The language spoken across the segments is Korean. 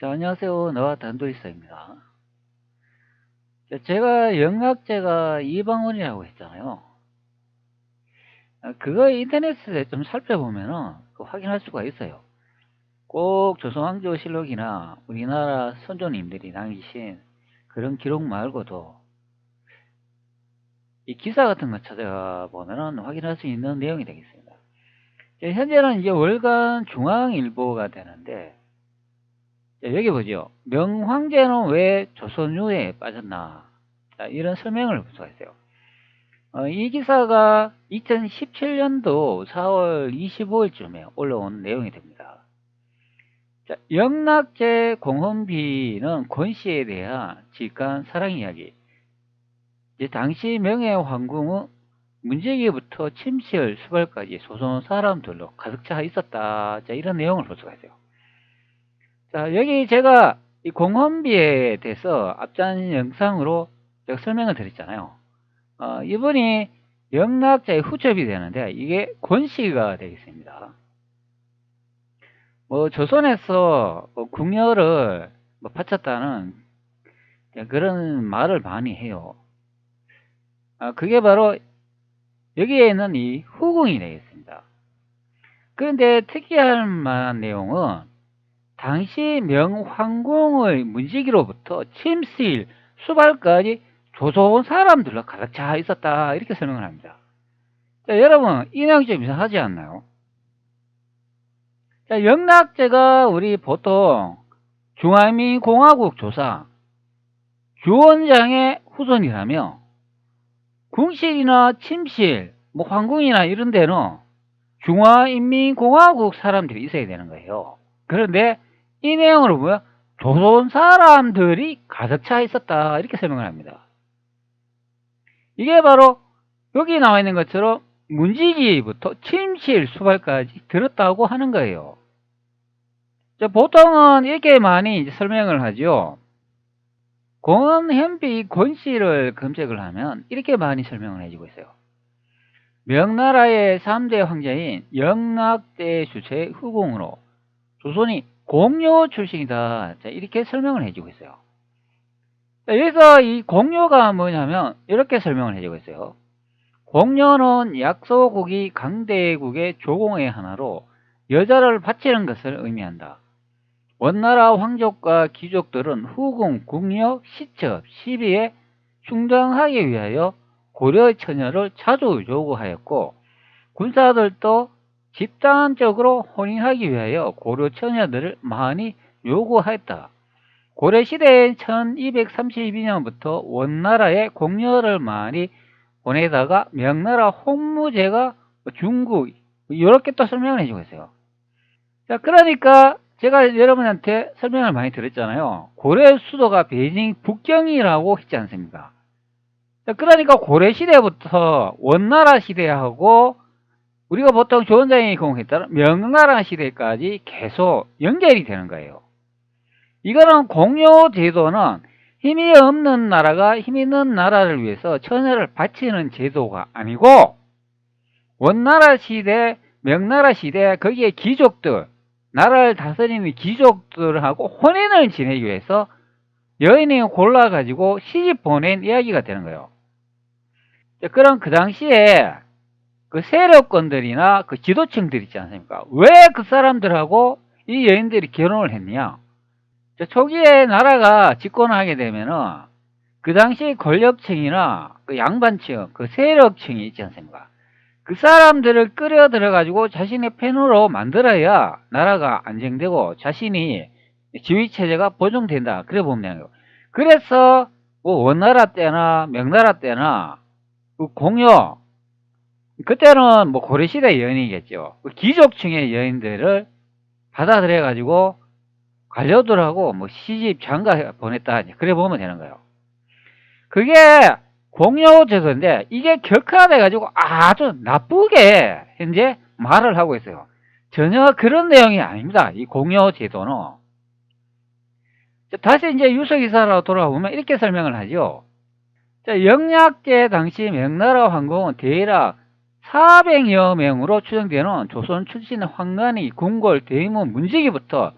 자, 안녕하세요. 나와 단도이사입니다. 자, 제가 영락제가 이방원이라고 했잖아요. 그거 인터넷에 좀 살펴보면은 확인할 수가 있어요. 꼭 조선왕조실록이나 우리나라 선조님들이 남기신 그런 기록 말고도 이 기사 같은 거 찾아보면은 확인할 수 있는 내용이 되겠습니다. 현재는 이제 월간 중앙일보가 되는데, 자, 여기 보죠. 명황제는 왜 조선유해에 빠졌나? 자, 이런 설명을 볼 수가 있어요. 이 기사가 2017년도 4월 25일쯤에 올라온 내용이 됩니다. 자, 영락제 공헌비는 권씨에 대한 직관 사랑 이야기. 이제 당시 명예황궁은 문제기부터 침실, 수발까지 조선 사람들로 가득 차 있었다. 자, 이런 내용을 볼 수가 있어요. 자, 여기 제가 이 공헌비에 대해서 앞전 영상으로 제가 설명을 드렸잖아요. 이분이 영락자의 후첩이 되는데 이게 권씨가 되겠습니다. 조선에서 궁녀를 바쳤다는 그런 말을 많이 해요. 그게 바로 여기에 있는 이 후궁이 되겠습니다. 그런데 특이할 만한 내용은 당시 명황궁의 문지기로부터 침실, 수발까지 조선 사람들로 가득 차 있었다, 이렇게 설명을 합니다. 자, 여러분, 이 내용이 좀 이상하지 않나요? 자, 영락제가 우리 보통 중화민공화국 조상 주원장의 후손이라며 궁실이나 침실, 황궁이나 이런 데는 중화인민공화국 사람들이 있어야 되는 거예요. 그런데 이 내용으로 보면 조선 사람들이 가득 차 있었다, 이렇게 설명을 합니다. 이게 바로 여기 나와 있는 것처럼 문지기부터 침실, 수발까지 들었다고 하는 거예요. 보통은 이렇게 많이 설명을 하죠. 권현비 권씨를 검색을 하면 이렇게 많이 설명을 해주고 있어요. 명나라의 3대 황제인 영락대 주체의 후궁으로 조선이 공료 출신이다. 자, 이렇게 설명을 해주고 있어요. 자, 여기서 이 공료가 뭐냐면 이렇게 설명을 해주고 있어요. 공료는 약소국이 강대국의 조공의 하나로 여자를 바치는 것을 의미한다. 원나라 황족과 귀족들은 후궁, 궁녀, 시첩, 시비에 충당하기 위하여 고려 처녀를 자주 요구하였고, 군사들도 집단적으로 혼인하기 위하여 고려 처녀들을 많이 요구하였다. 고려시대인 1232년부터 원나라에 공녀를 많이 보내다가 명나라 홍무제가 중국, 이렇게 또 설명을 해주고 있어요. 자, 그러니까 제가 여러분한테 설명을 많이 드렸잖아요. 고려 수도가 베이징 북경이라고 했지 않습니까? 자, 그러니까 고려 시대부터 원나라 시대하고 우리가 보통 조선장이 공했다는 명나라 시대까지 계속 연결이 되는 거예요. 이거는 공요 제도는 힘이 없는 나라가 힘 있는 나라를 위해서 처녀를 바치는 제도가 아니고, 원나라 시대, 명나라 시대 거기에 귀족들, 나라를 다스리는 귀족들하고 혼인을 지내기 위해서 여인을 골라가지고 시집 보낸 이야기가 되는 거예요. 그럼 그 당시에 그 세력권들이나 그 지도층들 있지 않습니까? 왜 그 사람들하고 이 여인들이 결혼을 했느냐? 초기에 나라가 집권하게 되면은 그 당시 권력층이나 그 양반층, 그 세력층이 있지 않습니까? 그 사람들을 끌어들여 가지고 자신의 편으로 만들어야 나라가 안정되고 자신이 지위 체제가 보존된다, 그래 보면 돼요. 그래서 뭐 원나라 때나 명나라 때나 그 공여, 그때는 뭐 고려시대 여인이겠죠. 그 귀족층의 여인들을 받아들여 가지고 관료들하고 뭐 시집 장가 보냈다, 그래 보면 되는 거예요. 그게 공효제도인데 이게 격화돼 가지고 아주 나쁘게 현재 말을 하고 있어요. 전혀 그런 내용이 아닙니다, 이 공효제도는. 다시 이제 유서기사로 돌아오면 이렇게 설명을 하죠. 영락제 당시 명나라 황궁은 대략 400여 명으로 추정되는 조선 출신의 황관이 궁궐, 대문, 문지기부터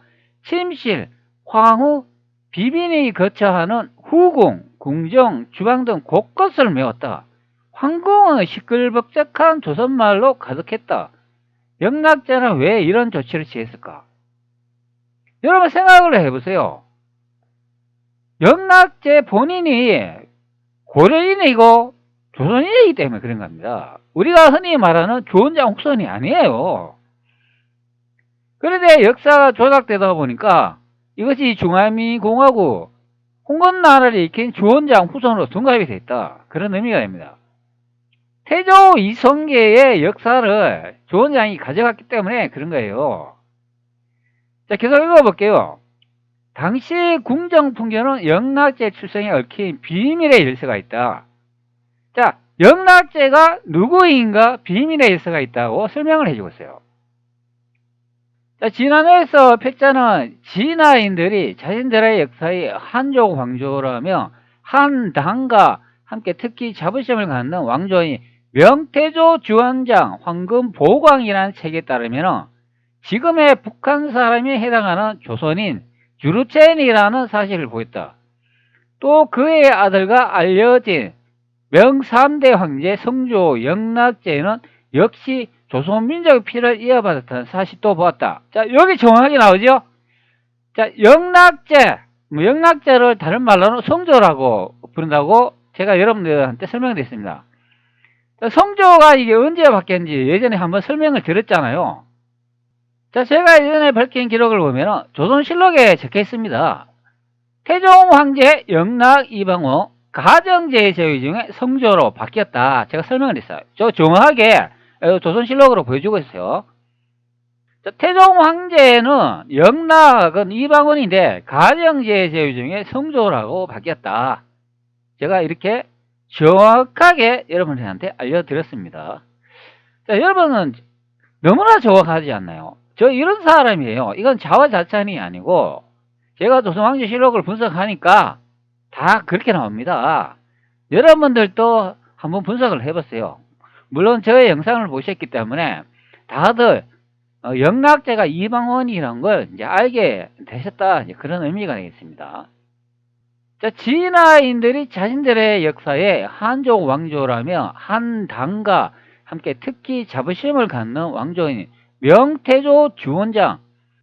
침실, 황후 비빈이 거처하는 후궁, 궁정, 주방 등 곳곳을 메웠다. 황궁은 시끌벅적한 조선말로 가득했다. 영락제는 왜 이런 조치를 취했을까? 여러분 생각을 해보세요. 영락제 본인이 고려인이고 조선인이기 때문에 그런 겁니다. 우리가 흔히 말하는 주원장 후손이 아니에요. 그런데 역사가 조작되다 보니까 이것이 중화민공화국 홍건나라를 일으킨 주원장 후손으로 둔갑이 됐다. 그런 의미가 됩니다. 태조 이성계의 역사를 주원장이 가져갔기 때문에 그런 거예요. 자, 계속 읽어볼게요. 당시 궁정 풍경은 영락제 출생에 얽힌 비밀의 열쇠가 있다. 자, 영락제가 누구인가 비밀의 열쇠가 있다고 설명을 해주고 있어요. 자, 지난해에서 패자는 진화인들이 자신들의 역사의 한족 왕조라며 한당과 함께 특히 자부심을 갖는 왕조인 명태조 주원장 황금보광이라는 책에 따르면 지금의 북한 사람이 해당하는 조선인 주루첸이라는 사실을 보였다. 또 그의 아들과 알려진 명3대 황제 성조 영락제는 역시 조선민족의 피를 이어받았다는 사실도 보았다. 자, 여기 정확하게 나오죠? 자, 영락제를 다른 말로는 성조라고 부른다고 제가 여러분들한테 설명드렸습니다. 자, 성조가 이게 언제 바뀌었는지 예전에 한번 설명을 드렸잖아요. 자, 제가 예전에 밝힌 기록을 보면 조선실록에 적혀 있습니다. 태종 황제 영락 이방후 가정제의 제위 중에 성조로 바뀌었다. 제가 설명을 했어요. 저 정확하게 조선실록으로 보여주고 있어요. 자, 태종 황제는 영락은 이방원인데 가정제의 제위 중에 성조라고 바뀌었다. 제가 이렇게 정확하게 여러분들한테 알려드렸습니다. 자, 여러분은 너무나 정확하지 않나요? 저 이런 사람이에요. 이건 자화자찬이 아니고 제가 조선왕조실록을 분석하니까 다 그렇게 나옵니다. 여러분들도 한번 분석을 해보세요. 물론 저의 영상을 보셨기 때문에 다들 영락제가 이방원이라는 걸 이제 알게 되셨다, 그런 의미가 되겠습니다. 자, 진화인들이 자신들의 역사에 한족 왕조라며 한당과 함께 특히 자부심을 갖는 왕조인 명태조 주원장.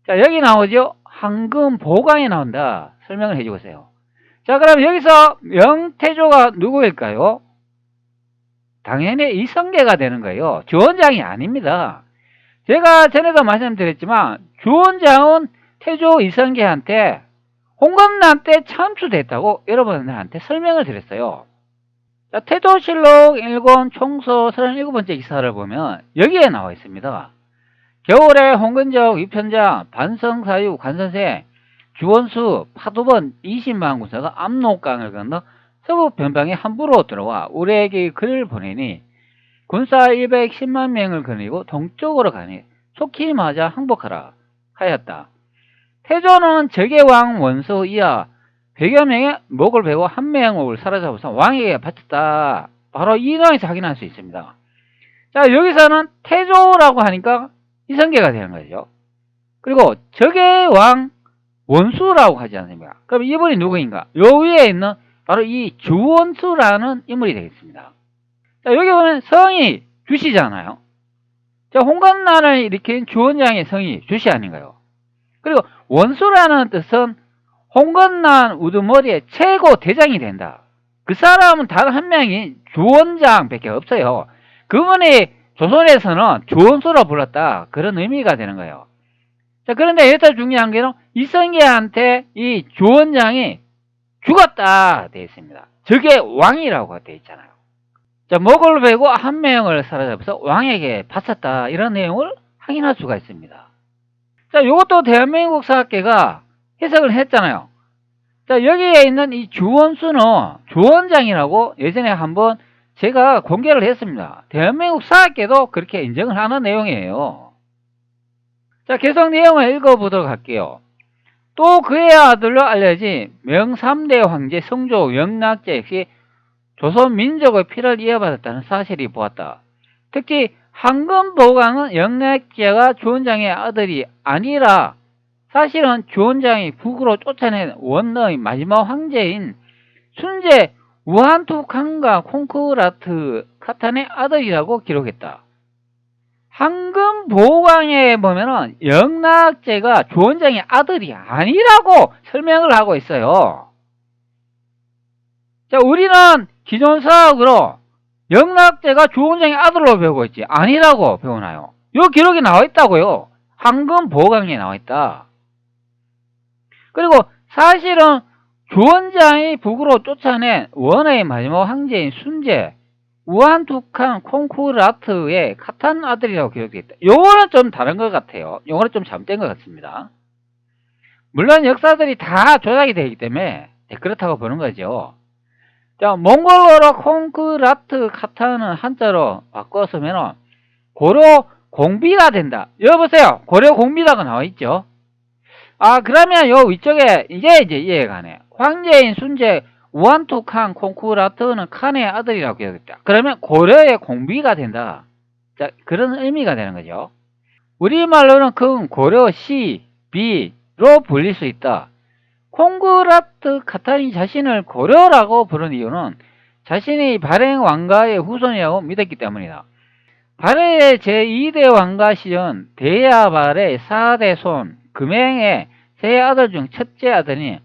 자, 여기 나오죠? 황금보광이 나온다. 설명을 해주고 있어요. 자, 그럼 여기서 명태조가 누구일까요? 당연히 이성계가 되는 거예요. 주원장이 아닙니다. 제가 전에도 말씀드렸지만 주원장은 태조 이성계한테 홍건난 때 참수됐다고 여러분들한테 설명을 드렸어요. 자, 태조실록 1권 총서 37번째 기사를 보면 여기에 나와 있습니다. 겨울에 홍건적 위편장 반성사유 관선생 주원수 파도번 20만 군사가 압록강을 건너 서부 변방에 함부로 들어와 우리에게 글을 보내니 군사 110만 명을 거느리고 동쪽으로 가니 속히 맞아 항복하라 하였다. 태조는 적의 왕 원수 이하 100여 명의 목을 베고 한 명을 사로잡아서 왕에게 바쳤다. 바로 이 내용에서 확인할 수 있습니다. 자, 여기서는 태조라고 하니까 이성계가 되는 거죠. 그리고 적의 왕 원수라고 하지 않습니까? 그럼 이분이 누구인가? 요 위에 있는 바로 이 주원수라는 인물이 되겠습니다. 자, 여기 보면 성이 주시잖아요. 자, 홍건난을 일으킨 주원장의 성이 주시 아닌가요? 그리고 원수라는 뜻은 홍건난 우두머리의 최고 대장이 된다. 그 사람은 단 한 명이 주원장밖에 없어요. 그분이 조선에서는 주원수로 불렀다. 그런 의미가 되는 거예요. 자, 그런데 여기서 중요한 게는 이성계한테 이 주원장이 죽었다 되어 있습니다. 적의 왕이라고 되어 있잖아요. 자, 목을 베고 한 명을 사로잡아서 왕에게 바쳤다. 이런 내용을 확인할 수가 있습니다. 자, 이것도 대한민국 사학계가 해석을 했잖아요. 자, 여기에 있는 이 주원수는 주원장이라고 예전에 한번 제가 공개를 했습니다. 대한민국 사학계도 그렇게 인정을 하는 내용이에요. 자, 계속 내용을 읽어보도록 할게요. 또 그의 아들로 알려진 명3대 황제 성조 영락제 역시 조선 민족의 피를 이어받았다는 사실이 보았다. 특히 황금보광은 영락제가 주원장의 아들이 아니라 사실은 주원장이 북으로 쫓아낸 원의 마지막 황제인 순제 우한투칸과 콩쿠라트 카탄의 아들이라고 기록했다. 황금보강에 보면은 영락제가 주원장의 아들이 아니라고 설명을 하고 있어요. 자, 우리는 기존 사학으로 영락제가 주원장의 아들로 배우고 있지 아니라고 배우나요? 이 기록이 나와 있다고요. 황금보강에 나와 있다. 그리고 사실은 주원장이 북으로 쫓아낸 원의 마지막 황제인 순제 우한투칸 콩쿠라트의 카탄 아들이라고 기록되어 있다. 요거는 좀 다른 것 같아요. 요거는 좀 잘못된 것 같습니다. 물론 역사들이 다 조작이 되기 때문에 그렇다고 보는 거죠. 자, 몽골어로 콩쿠라트 카탄은 한자로 바꿨으면 고려 공비가 된다. 여보세요. 고려 공비라고 나와 있죠. 아, 그러면 요 위쪽에 이제 이해가 가네. 황제인 순제 우한투칸 콩쿠라트는 칸의 아들이라고 기록했다. 그러면 고려의 공비가 된다. 자, 그런 의미가 되는 거죠. 우리말로는 그 고려 시, 비로 불릴 수 있다. 콩쿠라트 카탄이 자신을 고려라고 부른 이유는 자신이 발행 왕가의 후손이라고 믿었기 때문이다. 발해의 제2대 왕가 시절 대야발의 4대 손 금행의 세 아들 중 첫째 아들이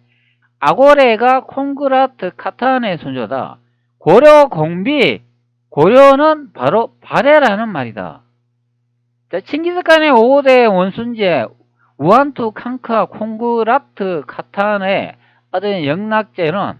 아고레가 콩쿠라트 카탄의 손조다. 고려 공비, 고려는 바로 발해라는 말이다. 자, 칭기스칸의 5대 원순제 우한투 칸카 콩쿠라트 카탄의 아들 영락제는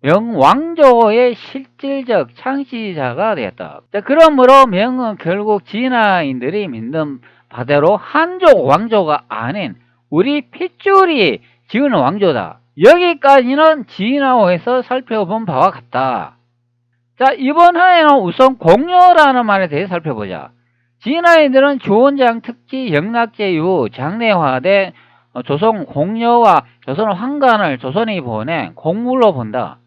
명왕조의 실질적 창시자가 되었다. 자, 그러므로 명은 결국 진화인들이 믿는 바대로 한족 왕조가 아닌 우리 핏줄이 지은 왕조다. 여기까지는 진화호에서 살펴본 바와 같다. 자, 이번 화에는 우선 공료라는 말에 대해 살펴보자. 진화인들은 주원장 특히 영락제 이후 장래화된 조선 공료와 조선 황관을 조선이 보낸 공물로 본다.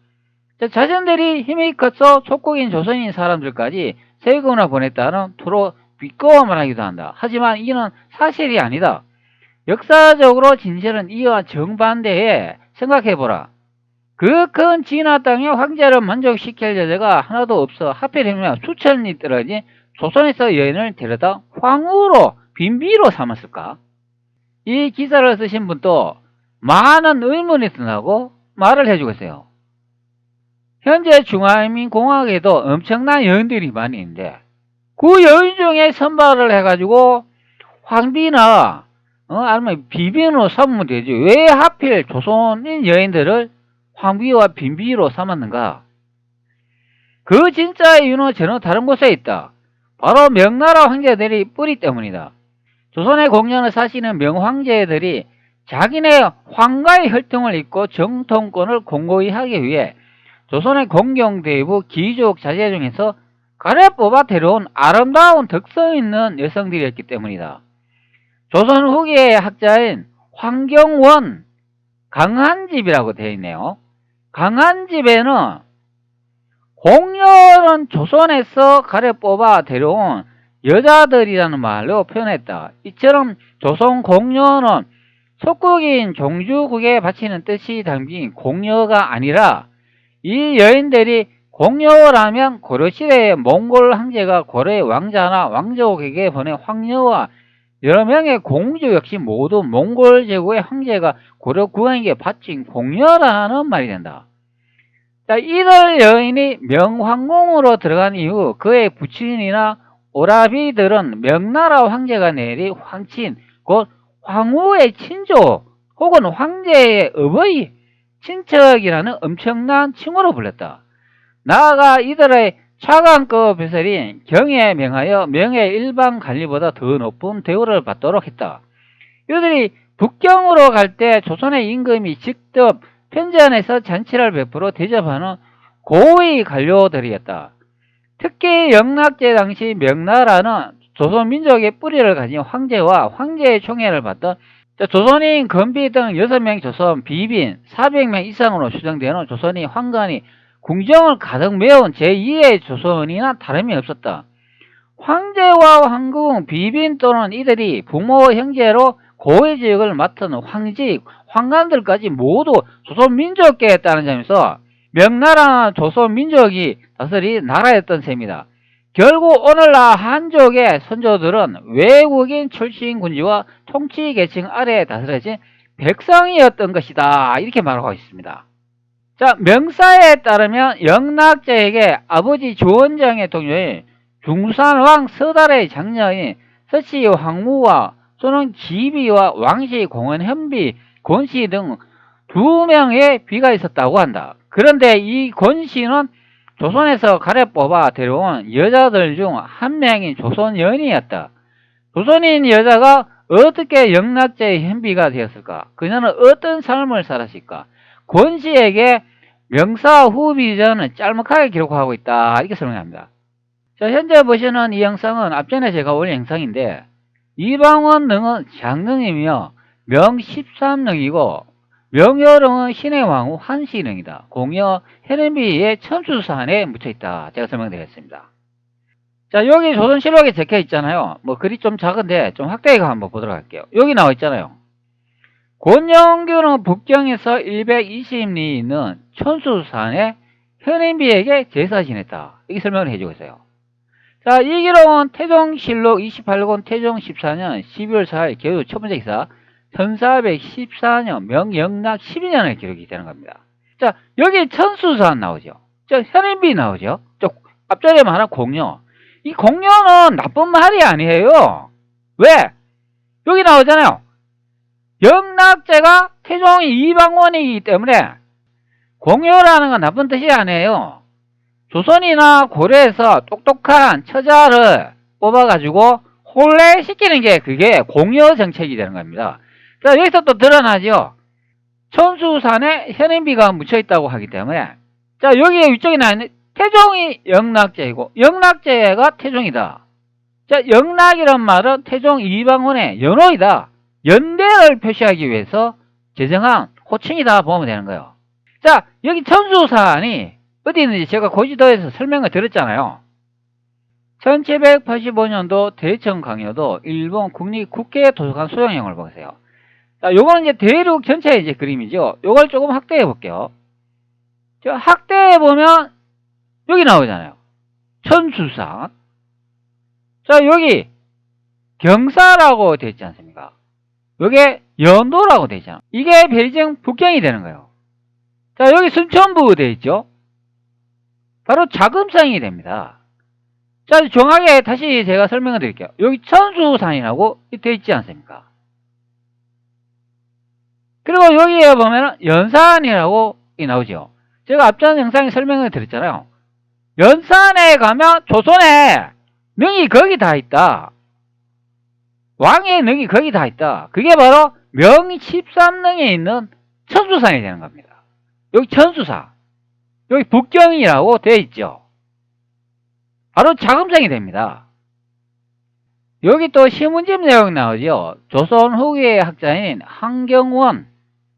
자, 자신들이 힘이 커서 속국인 조선인 사람들까지 세금을 보냈다는 투로 비꼬음을 하기도 한다. 하지만 이는 사실이 아니다. 역사적으로 진실은 이와 정반대에 생각해보라. 그 큰 진화 땅에 황제를 만족시킬 여자가 하나도 없어 하필이면 수천리 떨어진 조선에서 여인을 데려다 황후로 빈비로 삼았을까? 이 기사를 쓰신 분도 많은 의문이 드나고 말을 해주고 있어요. 현재 중화인민공화국에도 엄청난 여인들이 많이 있는데 그 여인 중에 선발을 해가지고 황비나 아니면 비빈으로 삼으면 되지. 왜 하필 조선인 여인들을 황비와 빈비로 삼았는가? 그 진짜 이유는 전혀 다른 곳에 있다. 바로 명나라 황제들이 뿌리 때문이다. 조선의 공연을 사시는 명황제들이 자기네 황가의 혈통을 잇고 정통권을 공고히 하기 위해 조선의 공경대부 귀족 자제 중에서 가래 뽑아 데려온 아름다운 덕성 있는 여성들이었기 때문이다. 조선 후기의 학자인 황경원 강한집이라고 되어 있네요. 강한집에는 공녀는 조선에서 가래 뽑아 데려온 여자들이라는 말로 표현했다. 이처럼 조선 공녀는 속국인 종주국에 바치는 뜻이 담긴 공녀가 아니라 이 여인들이 공녀라면 고려시대의 몽골 황제가 고려의 왕자나 왕족에게 보낸 황녀와 여러 명의 공주 역시 모두 몽골 제국의 황제가 고려 국왕에게 바친 공녀라는 말이 된다. 자, 이들 여인이 명황궁으로 들어간 이후 그의 부친이나 오라비들은 명나라 황제가 내린 황친, 곧 황후의 친조 혹은 황제의 어버이, 친척이라는 엄청난 칭호로 불렸다. 나아가 이들의 차관급 배설인 경에 명하여 명의 일반 관리보다 더 높은 대우를 받도록 했다. 이들이 북경으로 갈 때 조선의 임금이 직접 편지안에서 잔치를 베풀어 대접하는 고위 관료들이었다. 특히 영락제 당시 명나라는 조선 민족의 뿌리를 가진 황제와 황제의 총애를 받던 조선인 건비 등 6명 조선 비빈 400명 이상으로 추정되는 조선인 황관이 궁정을 가득 메운 제2의 조선이나 다름이 없었다. 황제와 황궁, 비빈 또는 이들이 부모, 형제로 고위 지역을 맡은 황직, 황관들까지 모두 조선민족계였다는 점에서 명나라는 조선민족이 다스린 나라였던 셈이다. 결국 오늘날 한족의 선조들은 외국인 출신 군주와 통치 계층 아래에 다스려진 백성이었던 것이다. 이렇게 말하고 있습니다. 자, 명사에 따르면 영락제에게 아버지 주원장의 동료인 중산왕 서달의 장녀인 서씨 황무와 또는 기비와 왕씨 공원현비, 권씨 등 2명의 비가 있었다고 한다. 그런데 이 권씨는 조선에서 가래 뽑아 데려온 여자들 중 한 명인 조선연이었다. 조선인 여자가 어떻게 영락제의 현비가 되었을까? 그녀는 어떤 삶을 살았을까? 권씨에게 명사 후비전을 짤막하게 기록하고 있다. 이렇게 설명합니다. 자, 현재 보시는 이 영상은 앞전에 제가 올린 영상인데 이방원 능은 장능이며 명 13능이고 명여릉은 신의 왕후 한시능이다. 공여 해련비의 천수산에 묻혀있다. 제가 설명드렸습니다. 자, 여기 조선실록에 적혀 있잖아요. 뭐 글이 좀 작은데 좀 확대해서 한번 보도록 할게요. 여기 나와 있잖아요. 권영규는 북경에서 120리 있는 천수산에 현인비에게 제사 지냈다. 이렇게 설명을 해주고 있어요. 자, 이 기록은 태종실록 28권 태종 14년 12월 4일 개유 첫 번째 기사 1414년 명영락 12년의 기록이 되는 겁니다. 자, 여기 천수산 나오죠. 저 현인비 나오죠. 저 앞자리에 말한 공여. 이 공여는 나쁜 말이 아니에요. 왜? 여기 나오잖아요. 영락제가 태종이 이방원이기 때문에 공여라는 건 나쁜 뜻이 아니에요. 조선이나 고려에서 똑똑한 처자를 뽑아가지고 혼례시키는 게 그게 공여 정책이 되는 겁니다. 자, 여기서 또 드러나죠. 천수산에 현인비가 묻혀있다고 하기 때문에 자, 여기 위쪽에 나있는 태종이 영락제이고 영락제가 태종이다. 자, 영락이란 말은 태종 이방원의 연호이다. 연대를 표시하기 위해서 제정한 호칭이다 보면 되는 거예요. 자, 여기 천수산이 어디 있는지 제가 고지도에서 설명을 드렸잖아요. 1785년도 대청 강요도 일본 국립국회 도서관 소장형을 보세요. 자, 요거는 이제 대륙 전체의 이제 그림이죠. 요걸 조금 확대해 볼게요. 자, 확대해 보면 여기 나오잖아요. 천수산. 자, 여기 경사라고 되어 있지 않습니까? 여기에 연도라고 되어 있잖아요. 이게 베이징 북경이 되는 거예요. 자, 여기 순천부 되어 있죠. 바로 자금성이 됩니다. 자, 정확하게 다시 제가 설명을 드릴게요. 여기 천수산이라고 되어 있지 않습니까? 그리고 여기에 보면 연산이라고 나오죠. 제가 앞전 영상에 설명을 드렸잖아요. 연산에 가면 조선에 능이 거기 다 있다. 왕의 능이 거기 다 있다. 그게 바로 명 13능에 있는 천수산이 되는 겁니다. 여기 천수산. 여기 북경이라고 되어 있죠. 바로 자금성이 됩니다. 여기 또 시문집 내용 나오죠. 조선 후기의 학자인 한경원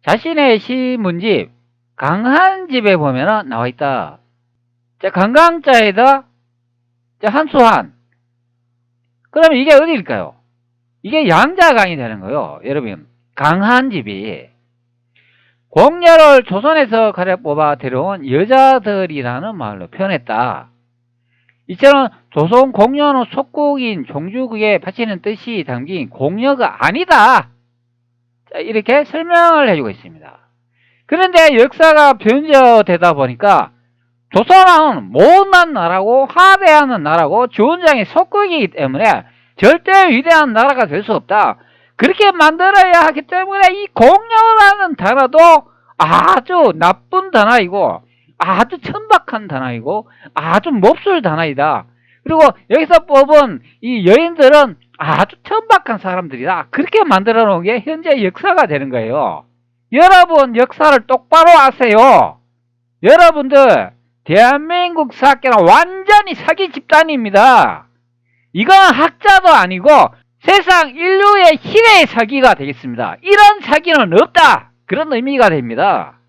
자신의 시문집 강한집에 보면 나와 있다. 자, 강강자에다 한수한. 그러면 이게 어디일까요? 이게 양자강이 되는 거예요. 여러분, 강한집이 공녀를 조선에서 가려 뽑아 데려온 여자들이라는 말로 표현했다. 이처럼 조선 공녀는 속국인 종주국에 바치는 뜻이 담긴 공녀가 아니다. 자, 이렇게 설명을 해주고 있습니다. 그런데 역사가 변조되다 보니까 조선은 못난 나라고 하대하는 나라고 주원장의 속국이기 때문에 절대 위대한 나라가 될 수 없다. 그렇게 만들어야 하기 때문에 이 공녀라는 단어도 아주 나쁜 단어이고 아주 천박한 단어이고 아주 몹쓸 단어이다. 그리고 여기서 뽑은 이 여인들은 아주 천박한 사람들이다. 그렇게 만들어 놓은 게 현재 역사가 되는 거예요. 여러분 역사를 똑바로 아세요. 여러분들 대한민국 사학계는 완전히 사기 집단입니다. 이건 학자도 아니고 세상 인류의 희대의 사기가 되겠습니다. 이런 사기는 없다. 그런 의미가 됩니다.